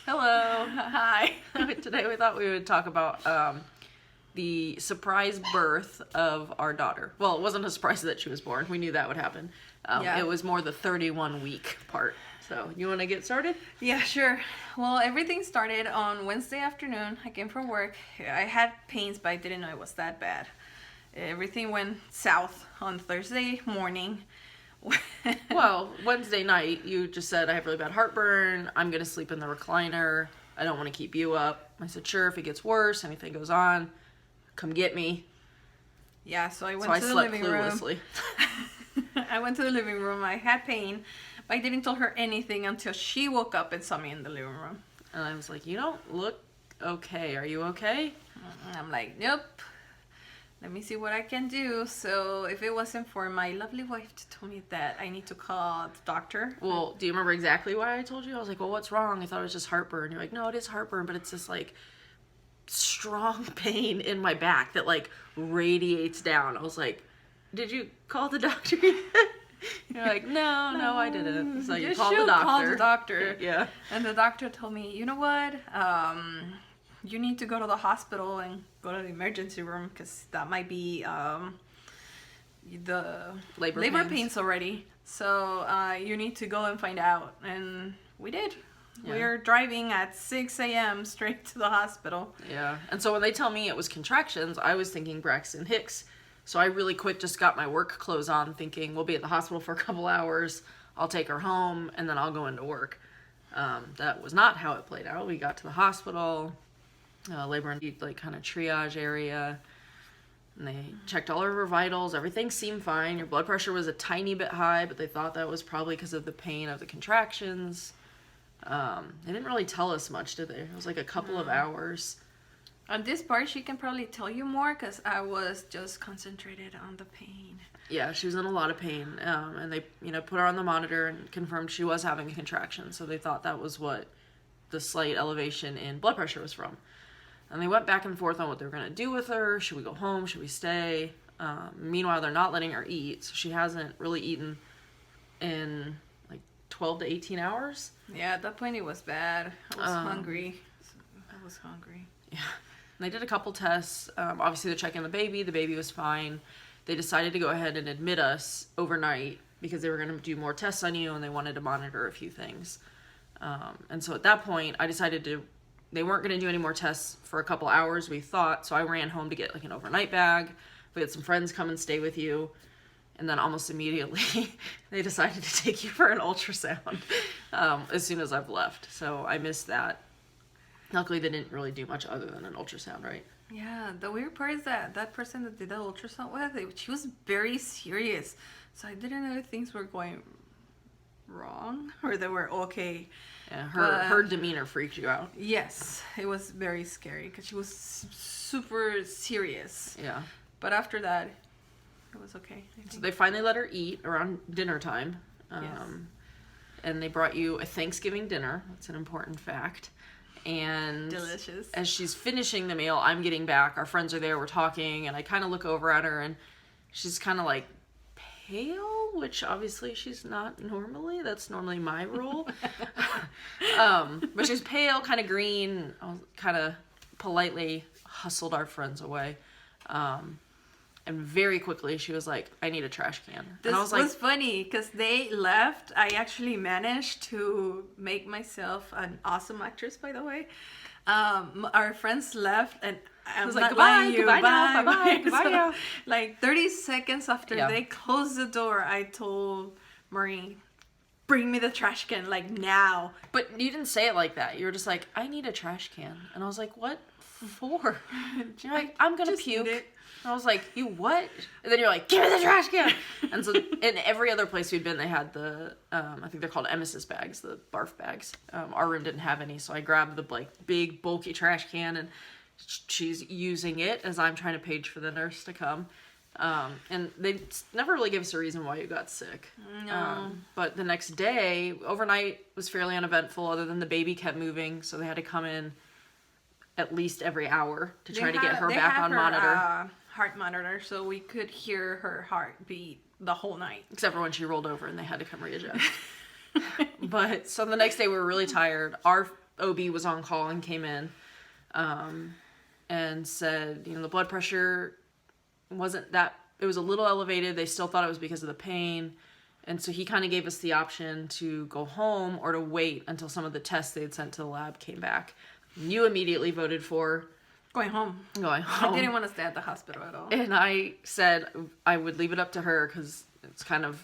Hello. Hi. Today we thought we would talk about the surprise birth of our daughter. Well, it wasn't a surprise that she was born. We knew that would happen. Yeah. It was more the 31-week part. So, you want to get started? Yeah, sure. Well, everything started on Wednesday afternoon. I came from work. I had pains, but I didn't know it was that bad. Everything went south on Thursday morning. Well, Wednesday night, you just said, I have really bad heartburn. I'm going to sleep in the recliner. I don't want to keep you up. I said, sure, if it gets worse, anything goes on, come get me. Yeah, so I went to the living room. I went to the living room. I had pain, but I didn't tell her anything until she woke up and saw me in the living room. And I was like, you don't look okay. Are you okay? And I'm like, nope. Let me see what I can do. So if it wasn't for my lovely wife to tell me that I need to call the doctor. Well, do you remember exactly why I told you? I was like, well, what's wrong? I thought it was just heartburn. You're like, no, it is heartburn, but it's this like strong pain in my back that like radiates down. I was like, did you call the doctor yet? You're like, no, I didn't. So you called the doctor. Call the doctor. Yeah. And the doctor told me, you know what? You need to go to the hospital and go to the emergency room because that might be the labor pains already. So you need to go and find out. And we did. Yeah. We were driving at 6 a.m. straight to the hospital. Yeah. And so when they tell me it was contractions, I was thinking Braxton Hicks. So I really quick just got my work clothes on thinking we'll be at the hospital for a couple hours. I'll take her home and then I'll go into work. That was not how it played out. We got to the hospital, labor and like kind of triage area. And they checked all of her vitals. Everything seemed fine. Your blood pressure was a tiny bit high, but they thought that was probably because of the pain of the contractions. They didn't really tell us much, did they? It was like a couple of hours. On this part, she can probably tell you more because I was just concentrated on the pain. Yeah, she was in a lot of pain. And they, put her on the monitor and confirmed she was having a contraction. So they thought that was what the slight elevation in blood pressure was from. And they went back and forth on what they were going to do with her. Should we go home? Should we stay? Meanwhile, they're not letting her eat. So she hasn't really eaten in like 12 to 18 hours. Yeah, at that point it was bad. I was hungry. Yeah. And they did a couple tests. Obviously, they're checking the baby. The baby was fine. They decided to go ahead and admit us overnight because they were going to do more tests on you and they wanted to monitor a few things. And so at that point, I decided they weren't going to do any more tests for a couple hours, we thought. So I ran home to get like an overnight bag. We had some friends come and stay with you. And then almost immediately, they decided to take you for an ultrasound as soon as I've left. So I missed that. Luckily, they didn't really do much other than an ultrasound, right? Yeah, the weird part is that person that did the ultrasound with, she was very serious. So I didn't know if things were going wrong or they were okay. Yeah, her demeanor freaked you out. Yes, it was very scary because she was super serious. Yeah. But after that, it was okay. So they finally let her eat around dinner time. Yes. And they brought you a Thanksgiving dinner. That's an important fact. And delicious. As she's finishing the meal, I'm getting back. Our friends are there. We're talking. And I kind of look over at her and she's kind of like pale, which obviously she's not normally. That's normally my rule. But she's pale, kind of green. I kind of politely hustled our friends away. And very quickly, she was like, I need a trash can. This and I was funny because they left. I actually managed to make myself an awesome actress, by the way. Our friends left and I was like, goodbye, goodbye. Like 30 seconds after they closed the door, I told Marie, bring me the trash can, like now. But you didn't say it like that. You were just like, I need a trash can. And I was like, what for? You're like, I'm going to puke. I was like, you what? And then you're like, give me the trash can. And so in every other place we'd been, they had the, I think they're called emesis bags, the barf bags. Our room didn't have any, so I grabbed the like big bulky trash can and she's using it as I'm trying to page for the nurse to come. And they never really gave us a reason why you got sick. No. But the next day, overnight was fairly uneventful other than the baby kept moving, so they had to come in at least every hour to try to get her back on monitor. Heart monitor, so we could hear her heartbeat the whole night. Except for when she rolled over and they had to come readjust. But so the next day we were really tired. Our OB was on call and came in and said, the blood pressure wasn't that, it was a little elevated. They still thought it was because of the pain. And so he kind of gave us the option to go home or to wait until some of the tests they had sent to the lab came back. You immediately voted for Going home. I didn't want to stay at the hospital at all. And I said I would leave it up to her because it's kind of,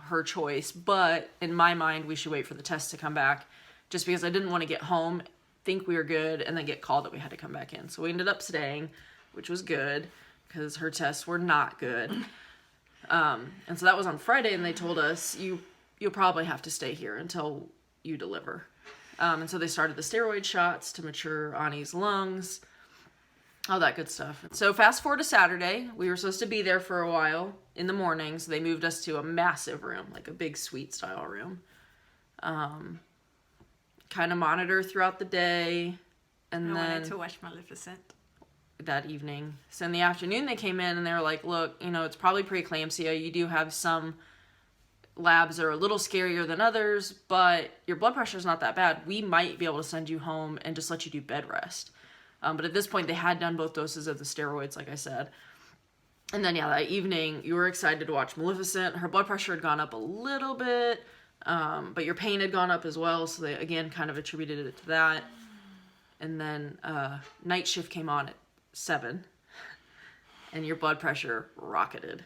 her choice. But in my mind, we should wait for the tests to come back just because I didn't want to get home, think we were good, and then get called that we had to come back in. So we ended up staying, which was good because her tests were not good. And so that was on Friday, and they told us, you'll probably have to stay here until you deliver. And so they started the steroid shots to mature Ani's lungs, all that good stuff. So fast forward to Saturday, we were supposed to be there for a while in the morning, so they moved us to a massive room, like a big suite style room. Kind of monitor throughout the day, and I then wanted to watch Maleficent. That evening. So in the afternoon they came in and they were like, look, it's probably preeclampsia. You do have some labs that are a little scarier than others, but your blood pressure is not that bad. We might be able to send you home and just let you do bed rest. But at this point they had done both doses of the steroids, like I said. And then, that evening you were excited to watch Maleficent. Her blood pressure had gone up a little bit, but your pain had gone up as well. So they, again, kind of attributed it to that. And then night shift came on at 7, and your blood pressure rocketed.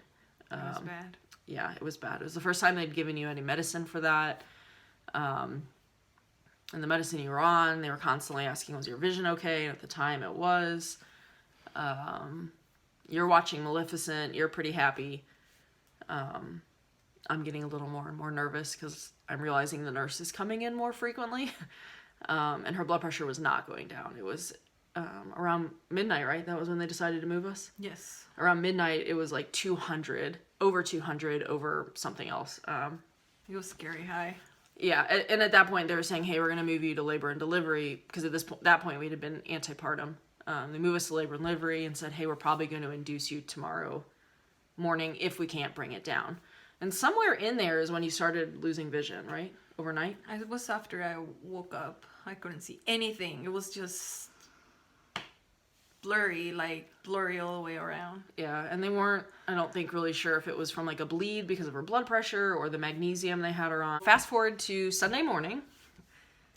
It was bad. Yeah, it was bad. It was the first time they'd given you any medicine for that. And the medicine you were on, they were constantly asking, was your vision okay? And at the time it was. You're watching Maleficent. You're pretty happy. I'm getting a little more and more nervous because I'm realizing the nurse is coming in more frequently. And her blood pressure was not going down. It was around midnight, right? That was when they decided to move us? Yes. Around midnight, it was like 200, over something else. It was scary high. Yeah, and at that point, they were saying, hey, we're going to move you to labor and delivery, because at that point, we had been antepartum. They moved us to labor and delivery and said, hey, we're probably going to induce you tomorrow morning if we can't bring it down. And somewhere in there is when you started losing vision, right? Overnight? It was after I woke up. I couldn't see anything. It was just blurry all the way around. Yeah, and they weren't, I don't think, really sure if it was from like a bleed because of her blood pressure or the magnesium they had her on. Fast forward to Sunday morning,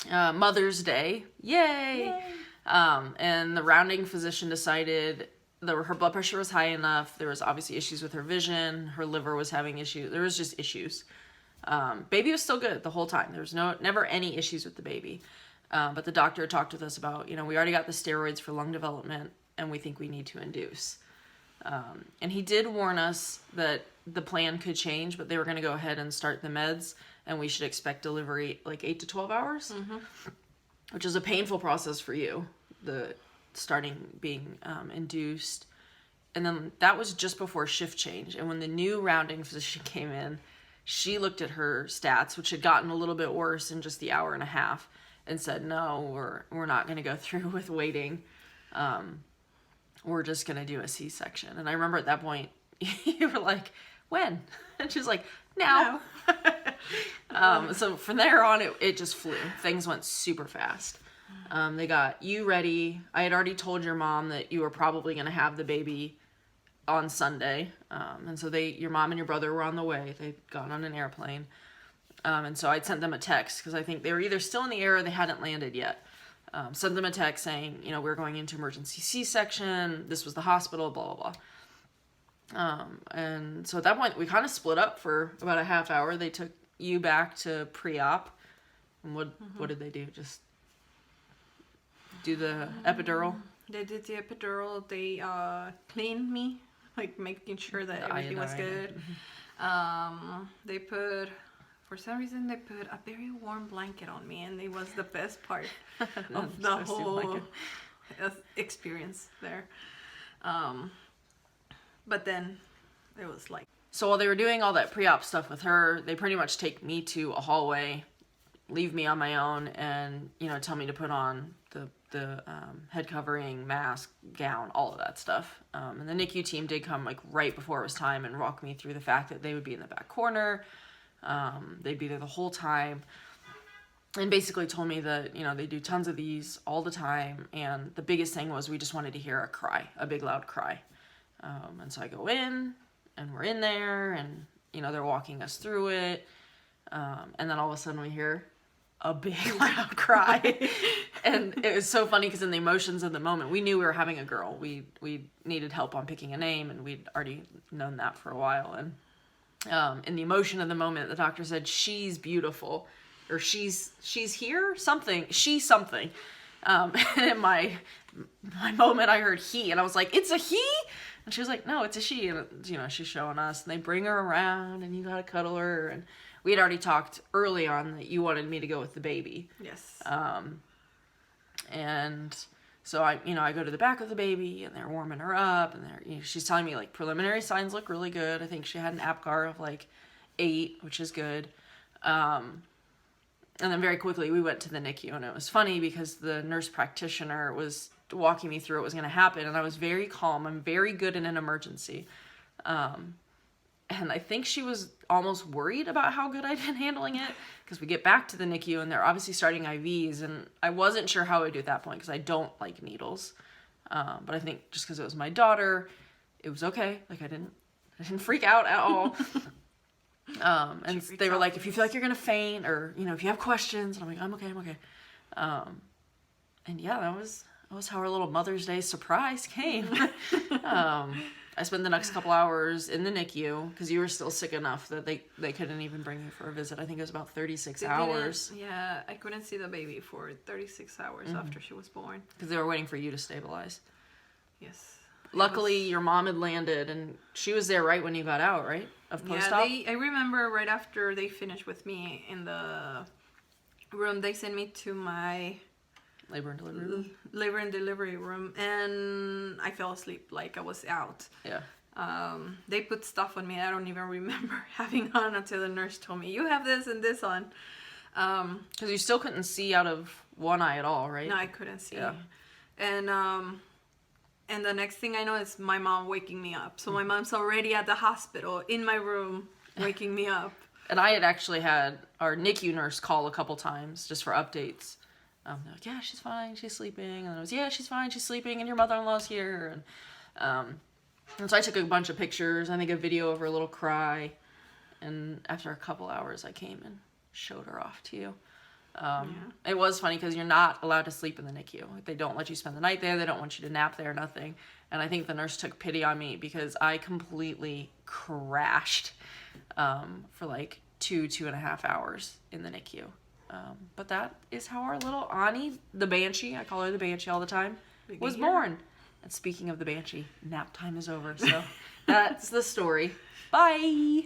Mother's Day. Yay! And the rounding physician decided her blood pressure was high enough. There was obviously issues with her vision. Her liver was having issues. There was just issues. Baby was still good the whole time. There was never any issues with the baby. But the doctor talked with us about, we already got the steroids for lung development, and we think we need to induce. And he did warn us that the plan could change, but they were going to go ahead and start the meds, and we should expect delivery like 8 to 12 hours, which is a painful process for you, the starting being induced. And then that was just before shift change. And when the new rounding physician came in, she looked at her stats, which had gotten a little bit worse in just the hour and a half, and said, no, we're not going to go through with waiting. We're just going to do a C-section. And I remember at that point, you were like, when? And she was like, now. So from there on, it just flew. Things went super fast. They got you ready. I had already told your mom that you were probably going to have the baby on Sunday. And so your mom and your brother were on the way. They'd gone on an airplane. And so I'd sent them a text because I think they were either still in the air or they hadn't landed yet. Sent them a text saying, we're going into emergency C-section. This was the hospital, blah, blah, blah. And so at that point, we kind of split up for about a half hour. They took you back to pre-op. And what did they do? Just do the epidural? They did the epidural. They cleaned me, like making sure that everything was good. For some reason, they put a very warm blanket on me, and it was the best part of the whole experience there. But then it was like... So while they were doing all that pre-op stuff with her, they pretty much take me to a hallway, leave me on my own, and, tell me to put on the head covering, mask, gown, all of that stuff. And the NICU team did come like right before it was time and walk me through the fact that they would be in the back corner. They'd be there the whole time. and basically told me that, you know, they do tons of these all the time. And the biggest thing was we just wanted to hear a cry, a big loud cry. And so I go in, and we're in there, and, you know, they're walking us through it. And then all of a sudden we hear a big loud cry. And it was so funny because in the emotions of the moment, we knew we were having a girl. We needed help on picking a name, and we'd already known that for a while. And in the emotion of the moment, the doctor said, "She's beautiful," or she's here, something, she's something. And in my moment, I heard he, and I was like, "It's a he?" And she was like, "No, it's a she." And, you know, she's showing us, and they bring her around, and you gotta cuddle her. And we had already talked early on that you wanted me to go with the baby. Yes. And so I go to the back of the baby, and they're warming her up, and she's telling me, like, preliminary signs look really good. I think she had an APGAR of like 8, which is good. And then very quickly we went to the NICU, and it was funny because the nurse practitioner was walking me through what was going to happen, and I was very calm. I'm very good in an emergency. And I think she was almost worried about how good I'd been handling it, because we get back to the NICU, and they're obviously starting IVs, and I wasn't sure how I would do at that point because I don't like needles. But I think just because it was my daughter, it was okay. Like, I didn't freak out at all. And they were like, "If you feel like you're gonna faint, or, you know, if you have questions," and I'm like, I'm okay. And yeah, that was how our little Mother's Day surprise came. I spent the next couple hours in the NICU because you were still sick enough that they couldn't even bring you for a visit. I think it was about 36 hours. Yeah, I couldn't see the baby for 36 hours after she was born. Because they were waiting for you to stabilize. Yes. Luckily, your mom had landed, and she was there right when you got out, right? Of post-op? Yeah, I remember right after they finished with me in the room, they sent me to my Labor and delivery room. And I fell asleep like I was out. Yeah. They put stuff on me I don't even remember having on until the nurse told me, "You have this and this on." Because you still couldn't see out of one eye at all, right? No, I couldn't see. Yeah. And the next thing I know is my mom waking me up. So my mom's already at the hospital in my room waking me up. And I had actually had our NICU nurse call a couple times just for updates. They're like, "Yeah, she's fine, she's sleeping." And I was, "Yeah, she's fine, she's sleeping, and your mother-in-law's here." And so I took a bunch of pictures, I think a video of her little cry. And after a couple hours, I came and showed her off to you. It was funny because you're not allowed to sleep in the NICU. Like, they don't let you spend the night there. They don't want you to nap there, nothing. And I think the nurse took pity on me because I completely crashed for like 2.5 hours in the NICU. But that is how our little Ani, the Banshee, I call her the Banshee all the time, was born. And speaking of the Banshee, nap time is over. So that's the story. Bye!